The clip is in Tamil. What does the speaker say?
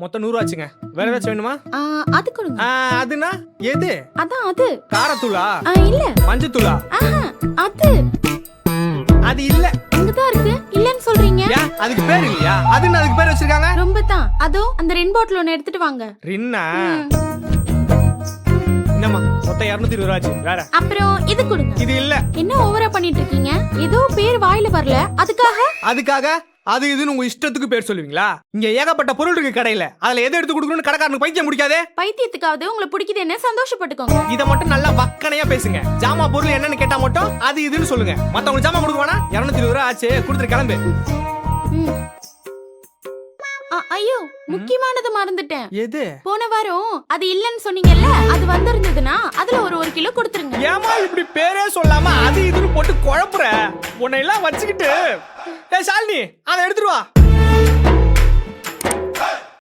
மொத்தம் 100 ஆச்சுங்க. வேற ஏதாச்சும் வேணுமா? அது கொடுங்க. அதுனா எது? அதான் அது. காரத்தூளா? இல்ல. மஞ்சத்தூளா? அது. அது இல்ல. அங்கதான் இருக்கு. இல்லன்னு சொல்றீங்க. ஏன் அதுக்கு பேர் இல்லையா? அதுன்னு அதுக்கு பேர் வச்சிருக்காங்க. ரொம்ப தான். அதோ அந்த ரின் பாட்டில் ஒன்னு எடுத்துட்டு வாங்க. ரின்னா? என்னம்மா மொத்தம் 220 ஆச்சு. வேற? அப்புறம் இது கொடுங்க. இது இல்ல. என்ன ஓவரா பண்ணிட்டு இருக்கீங்க? ஏதோ பேர் வாயில வரல. அதுக்காக அது இதுன்னு உங்க இஷ்டத்துக்கு பேர் சொல்லுவீங்களா? இங்க ஏகப்பட்ட பொருள் இருக்கு கடையில. அதுல எதை எடுத்து கொடுக்கணும்னு கடைக்காரனுக்கு பைத்தியம் முடிக்காதே. பைத்தியத்துக்காவது உங்களை பிடிக்குதுன்னு சந்தோஷப்பட்டுக்கோங்க. இத மட்டும் நல்லா வக்கனையா பேசுங்க. ஜாமா பொருள் என்னன்னு கேட்டா மட்டும் அது இதுன்னு சொல்லுங்க. மத்தவங்க ஜாமா கொடுக்க வேணா. 220 ரூபாய் ஆச்சு. கொடுத்துட்டு கிளம்பு. ஐயோ முக்கியமானது மறந்துட்டேன். எது? போன வாரம் அது இல்லன்னு சொன்னீங்கல்ல, அது வந்திருந்ததுன்னா அதுல ஒரு 1 கிலோ கொடுத்துருங்க. ஏமா இப்படி பேரே சொல்லாம அது இதுன்னு போட்டு குழப்புற? உன்னை எல்லாம் வச்சுக்கிட்டு ஷாலினி அதை எடுத்துட்டு வா.